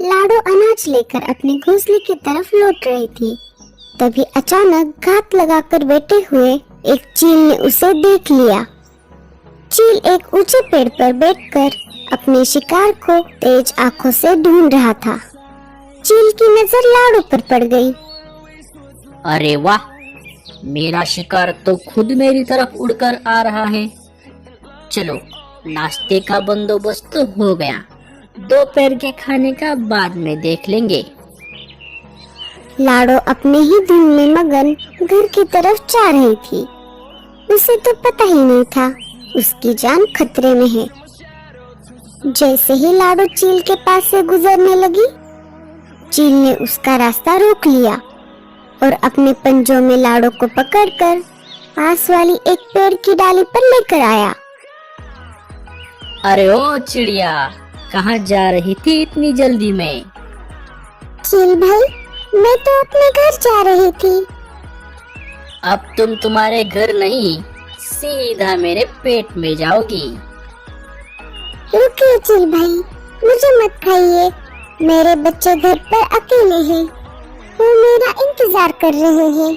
लाडो अनाज लेकर अपने घोंसले की तरफ लौट रही थी। तभी अचानक घात लगाकर बैठे हुए एक चील ने उसे देख लिया। चील एक ऊंचे पेड़ पर बैठकर अपने शिकार को तेज आंखों से ढूंढ रहा था। चील की नजर लाडो पर पड़ गई। अरे वाह, मेरा शिकार तो खुद मेरी तरफ उड़कर आ रहा है। चलो, नाश्ते का बंदोबस्त तो हो गया, दोपहर के खाने का बाद में देख लेंगे। लाडो अपने ही धुन में मगन घर की तरफ जा रही थी। उसे तो पता ही नहीं था उसकी जान खतरे में है। जैसे ही लाडो चील के पास से गुजरने लगी, चील ने उसका रास्ता रोक लिया और अपने पंजों में लाडो को पकड़कर पास वाली एक पेड़ की डाली पर लेकर आया। अरे ओ चिड़िया, कहाँ जा रही थी इतनी जल्दी में? चील भाई, मैं तो अपने घर जा रही थी। अब तुम तुम्हारे घर नहीं, सीधा मेरे पेट में जाओगी। रुकिए चील भाई, मुझे मत खाइए। मेरे बच्चे घर पर अकेले हैं, वो मेरा इंतजार कर रहे हैं।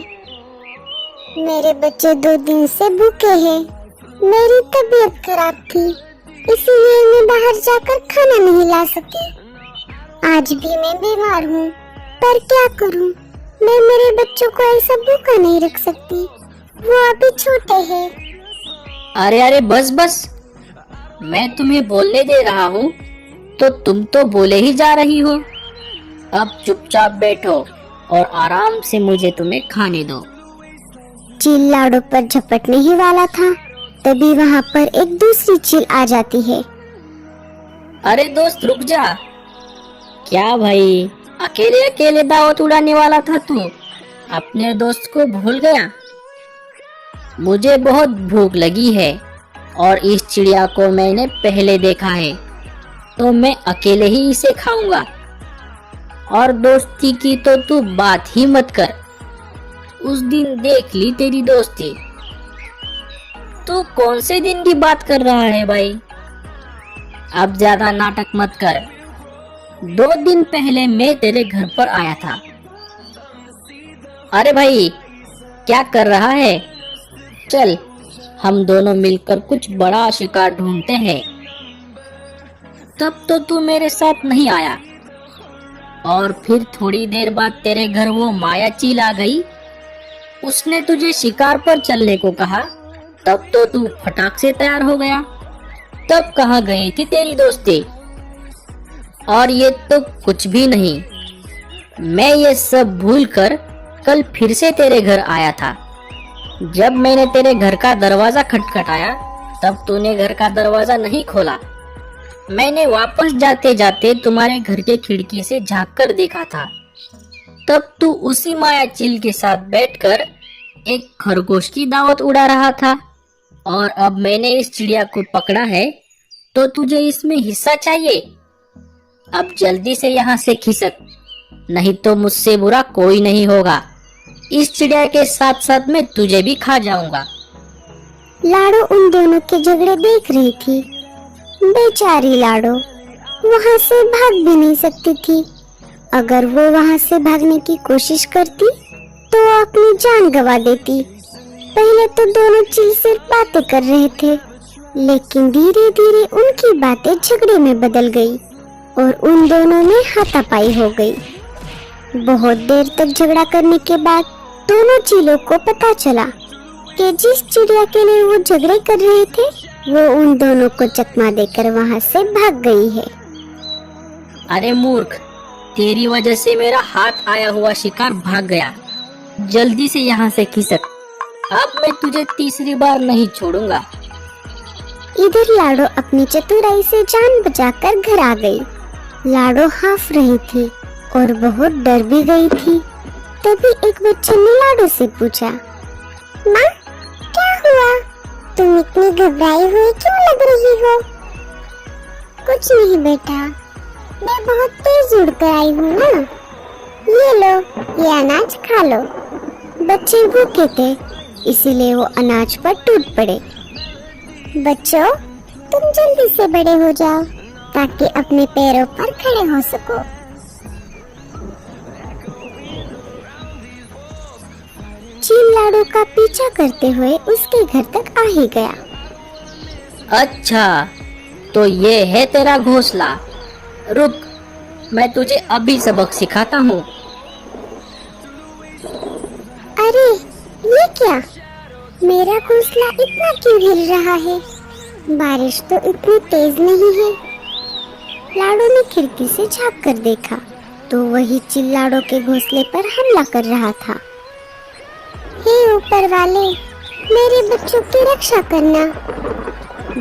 मेरे बच्चे 2 दिन से भूखे हैं। मेरी तबीयत खराब थी, इसलिए मैं बाहर जाकर खाना नहीं ला सकी। आज भी मैं बीमार हूँ, पर क्या करूँ? मैं मेरे बच्चों को ऐसा भूखा नहीं रख सकती, वो अभी छोटे हैं। अरे अरे, बस बस, मैं तुम्हें बोलने दे रहा हूँ तो तुम तो बोले ही जा रही हो। अब चुपचाप बैठो और आराम से मुझे तुम्हें खाने दो। चील लाडो पर झपटने ही वाला था, तभी वहाँ पर एक दूसरी चील आ जाती है। अरे दोस्त, रुक जा। क्या भाई, अकेले अकेले दावत उड़ाने वाला था तू? अपने दोस्त को भूल गया? मुझे बहुत भूख लगी है और इस चिड़िया को मैंने पहले देखा है, तो मैं अकेले ही इसे खाऊंगा। और दोस्ती की तो तू बात ही मत कर, उस दिन देख ली तेरी दोस्ती। तू कौन से दिन की बात कर रहा है भाई? अब ज्यादा नाटक मत कर। 2 दिन पहले मैं तेरे घर पर आया था। अरे भाई, क्या कर रहा है? चल, हम दोनों मिलकर कुछ बड़ा शिकार ढूंढते हैं। तब तो तू मेरे साथ नहीं आया, और फिर थोड़ी देर बाद तेरे घर वो माया चील आ गई। उसने तुझे शिकार पर चलने को कहा, तब तो तू फटाक से तैयार हो गया। तब कहाँ गई थी तेरी दोस्ती? और ये तो कुछ भी नहीं, मैं ये सब भूलकर कल फिर से तेरे घर आया था। जब मैंने तेरे घर का दरवाजा खटखटाया, तब तूने घर का दरवाजा नहीं खोला। मैंने वापस जाते जाते तुम्हारे घर के खिड़की से झांक कर देखा था। तब तू उसी माया चील के साथ बैठकर एक खरगोश की दावत उड़ा रहा था, और अब मैंने इस चिड़िया को पकड़ा है, तो तुझे इसमें हिस्सा चाहिए। अब जल्दी से यहाँ से खिसक, नहीं तो मुझसे बुरा कोई नहीं होगा। इस चिड़िया के साथ साथ मैं तुझे भी खा जाऊंगा। लाडो उन दोनों के झगड़े देख रही थी। बेचारी लाडो वहाँ से भाग भी नहीं सकती थी। अगर वो वहाँ से भागने की कोशिश करती तो वो अपनी जान गंवा देती। पहले तो दोनों चील सिर्फ बातें कर रहे थे, लेकिन धीरे धीरे उनकी बातें झगड़े में बदल गई और उन दोनों में हाथापाई हो गई। बहुत देर तक झगड़ा करने के बाद दोनों चीलों को पता चला कि जिस चिड़िया के लिए वो झगड़े कर रहे थे, वो उन दोनों को चकमा देकर वहाँ से भाग गई है। अरे मूर्ख, तेरी वजह से मेरा हाथ आया हुआ शिकार भाग गया। जल्दी से यहाँ से खिसक, अब मैं तुझे तीसरी बार नहीं छोड़ूंगा। इधर लाडो अपनी चतुराई से जान बचाकर घर आ गई। लाडो हाफ रही थी और बहुत डर भी गई थी। तभी एक बच्चे ने लाडो से पूछा, माँ, क्या हुआ? तुम इतनी घबराई हुई क्यों लग रही हो? कुछ नहीं बेटा, मैं बहुत तेज उड़कर आई हूँ ना। ये लो, ये अनाज खा लो। बच्चे भूखे थे, इसीलिए वो अनाज पर टूट पड़े। बच्चों, तुम जल्दी से बड़े हो जाओ ताकि अपने पैरों पर खड़े हो सको। चील लाडो का पीछा करते हुए उसके घर तक आ ही गया। अच्छा, तो ये है तेरा घोंसला। रुक, मैं तुझे अभी सबक सिखाता हूँ। अरे ये क्या, मेरा घोंसला इतना क्यों हिल रहा है? बारिश तो इतनी तेज नहीं है। लाडो ने खिड़की से झांक कर देखा तो वही चील लाडो के घोंसले पर हमला कर रहा था। हे ऊपर वाले, मेरे बच्चों की रक्षा करना।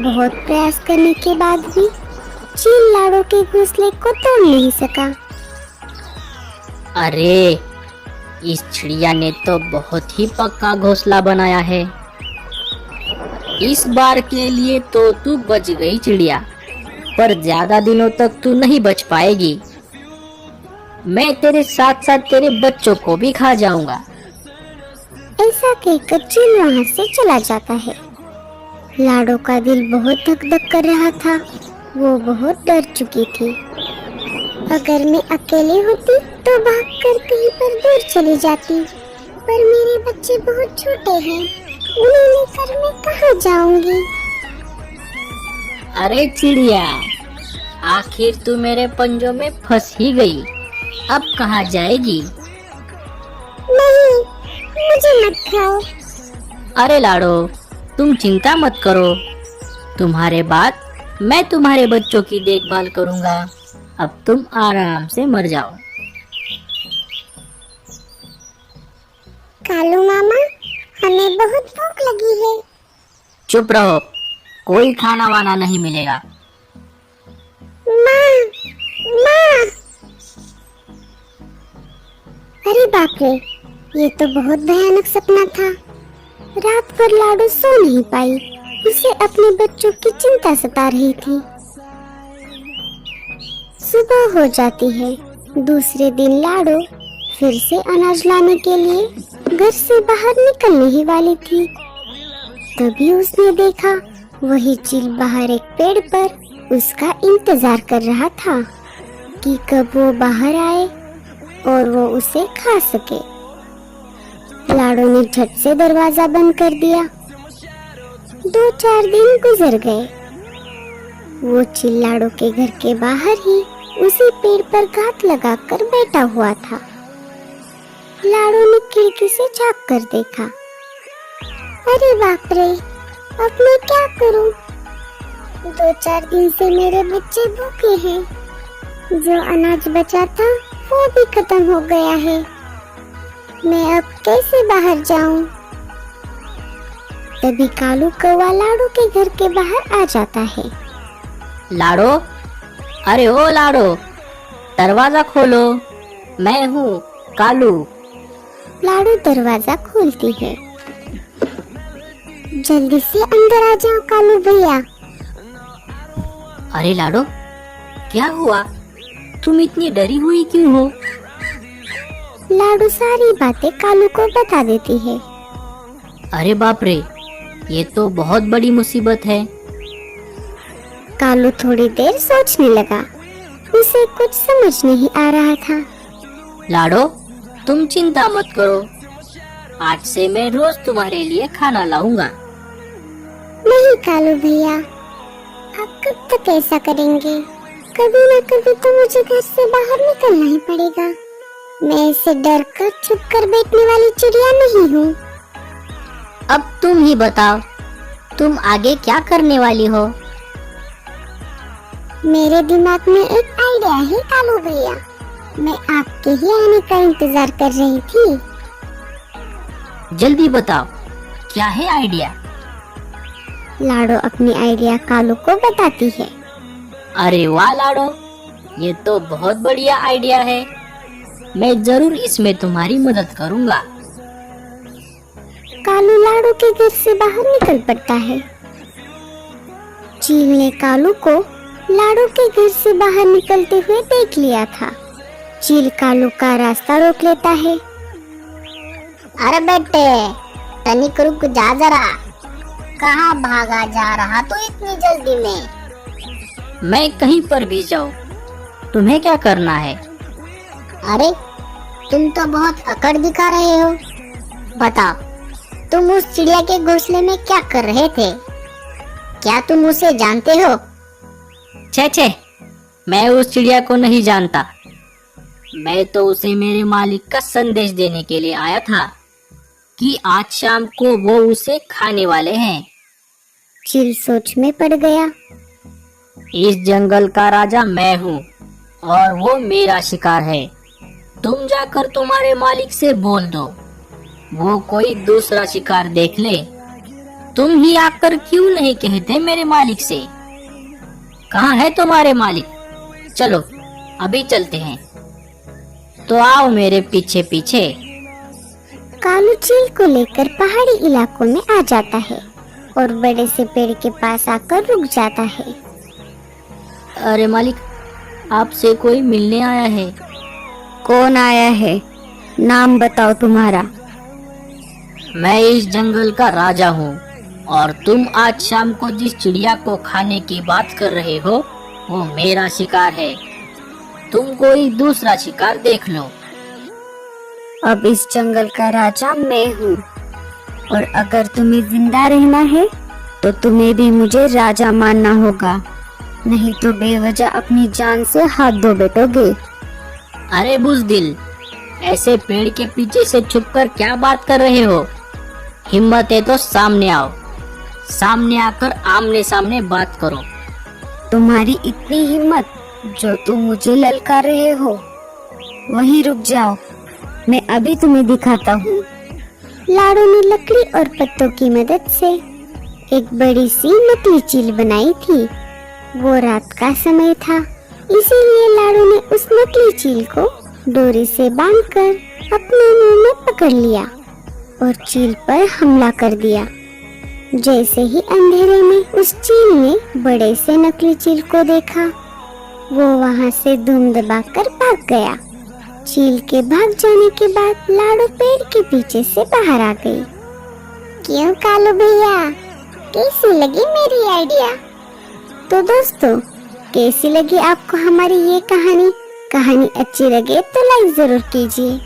बहुत प्रयास करने के बाद भी चील लाडो के घोंसले को तोड़ नहीं सका। अरे, इस चिड़िया ने तो बहुत ही पक्का घोंसला बनाया है। इस बार के लिए तो तू बच गई चिड़िया, पर ज्यादा दिनों तक तू नहीं बच पाएगी। मैं तेरे साथ साथ तेरे बच्चों को भी खा जाऊंगा। ऐसा कहकर चील वहाँ से चला जाता है। लाडो का दिल बहुत धक धक कर रहा था। वो बहुत डर चुकी थी। अगर मैं अकेले होती तो भागकर कहीं पर दूर चली जाती, पर मेरे बच्चे बहुत छोटे हैं, उन्हें लेकर मैं कहाँ जाऊंगी? अरे चिड़िया, आखिर तू मेरे पंजों में फंस ही गई। अब कहाँ जाएगी? नहीं, मुझे मत खाओ। अरे लाडो, तुम चिंता मत करो। तुम्हारे बाद मैं तुम्हारे बच्चों की देखभाल करूंगा। अब तुम आराम से मर जाओ। कालू मामा, हमें बहुत भूख लगी है। चुप रहो, कोई खाना वाना नहीं मिलेगा। माँ, माँ। अरे बाप रे, ये तो बहुत भयानक सपना था। रात भर लाडो सो नहीं पाई। उसे अपने बच्चों की चिंता सता रही थी। सुबह हो जाती है। दूसरे दिन लाडो फिर से अनाज लाने के लिए घर से बाहर निकलने ही वाली थी। तभी उसने देखा वही चील बाहर एक पेड़ पर उसका इंतजार कर रहा था कि कब वो बाहर आए और वो उसे खा सके। लाडो ने झट से दरवाजा बंद कर दिया। 2-4 दिन गुजर गए। वो चील लाडो के घर के बाहर ही उसी पेड़ पर घात लगाकर बैठा हुआ था। लाडो ने खिड़की से झांक कर देखा। अरे बाप रे, अब मैं क्या करूं? 2-4 दिन से मेरे बच्चे भूखे हैं। जो अनाज बचा था वो भी खत्म हो गया है। मैं अब कैसे बाहर जाऊं? तभी कालू कौवा लाडो के घर के बाहर आ जाता है। लाडो, अरे ओ लाडो, दरवाजा खोलो, मैं हूँ कालू। लाडो दरवाजा खोलती है। जल्दी से अंदर आ जाओ कालू भैया। अरे लाडो, क्या हुआ? तुम इतनी डरी हुई क्यों हो? लाडो सारी बातें कालू को बता देती है। अरे बाप रे, ये तो बहुत बड़ी मुसीबत है। कालू थोड़ी देर सोचने लगा। उसे कुछ समझ नहीं आ रहा था। लाडो, तुम चिंता मत करो। आज से मैं रोज तुम्हारे लिए खाना लाऊंगा। नहीं कालू भैया, आप कब तक ऐसा करेंगे? कभी न कभी तो मुझे घर से बाहर निकलना ही पड़ेगा। मैं ऐसे डर कर छुप कर बैठने वाली चिड़िया नहीं हूँ। अब तुम ही बताओ, तुम आगे क्या करने वाली हो? मेरे दिमाग में एक आइडिया है कालू भैया। मैं आपके ही आने का इंतजार कर रही थी। जल्दी बताओ, क्या है आइडिया? लाडो अपनी आइडिया कालू को बताती है। अरे वाह लाडो, ये तो बहुत बढ़िया आइडिया है। मैं जरूर इसमें तुम्हारी मदद करूंगा। कालू लाडो के घर से बाहर निकल पड़ता है। चील ने कालू को लाडो के घर से बाहर निकलते हुए देख लिया था। चील कालू का रास्ता रोक लेता है। अरे बेटे, तनिक रुक जा जरा। कहाँ भागा जा रहा तू इतनी जल्दी में? मैं कहीं पर भी जाऊँ, तुम्हें क्या करना है? अरे तुम तो बहुत अकड़ दिखा रहे हो। बताओ, तुम उस चिड़िया के घोंसले में क्या कर रहे थे? क्या तुम उसे जानते हो? छे छे, मैं उस चिड़िया को नहीं जानता। मैं तो उसे मेरे मालिक का संदेश देने के लिए आया था कि आज शाम को वो उसे खाने वाले हैं। चील सोच में पड़ गया। इस जंगल का राजा मैं हूँ और वो मेरा शिकार है। तुम जाकर तुम्हारे मालिक से बोल दो, वो कोई दूसरा शिकार देख ले। तुम ही आकर क्यों नहीं कहते मेरे मालिक से? कहाँ है तुम्हारे मालिक? चलो अभी चलते हैं। तो आओ मेरे पीछे पीछे। कालू चील को लेकर पहाड़ी इलाकों में आ जाता है और बड़े से पेड़ के पास आकर रुक जाता है। अरे मालिक, आपसे कोई मिलने आया है। कौन आया है? नाम बताओ तुम्हारा। मैं इस जंगल का राजा हूँ और तुम आज शाम को जिस चिड़िया को खाने की बात कर रहे हो वो मेरा शिकार है। तुम कोई दूसरा शिकार देख लो। अब इस जंगल का राजा मैं हूँ और अगर तुम्हें जिंदा रहना है तो तुम्हें भी मुझे राजा मानना होगा, नहीं तो बेवजह अपनी जान से हाथ धो बैठोगे। अरे बुज़दिल, ऐसे पेड़ के पीछे से छुपकर क्या बात कर रहे हो? हिम्मत है तो सामने आओ, सामने आकर आमने सामने बात करो। तुम्हारी इतनी हिम्मत जो तुम मुझे ललकार रहे हो? वहीं रुक जाओ, मैं अभी तुम्हें दिखाता हूँ। लाड़ू ने लकड़ी और पत्तों की मदद से एक बड़ी सी नकली चील बनाई थी। वो रात का समय था, इसीलिए लाड़ू ने उस नकली चील को डोरी से बांधकर अपने मुंह में पकड़ लिया और चील पर हमला कर दिया। जैसे ही अंधेरे में उस चील ने बड़े से नकली चील को देखा, वो वहाँ से दुम दबाकर भाग गया। चील के भाग जाने के बाद लाड़ू पेड़ के पीछे से बाहर आ गई। क्यों कालू भैया, कैसी लगी मेरी आइडिया? तो दोस्तों, कैसी लगी आपको हमारी ये कहानी? कहानी अच्छी लगे तो लाइक जरूर कीजिए।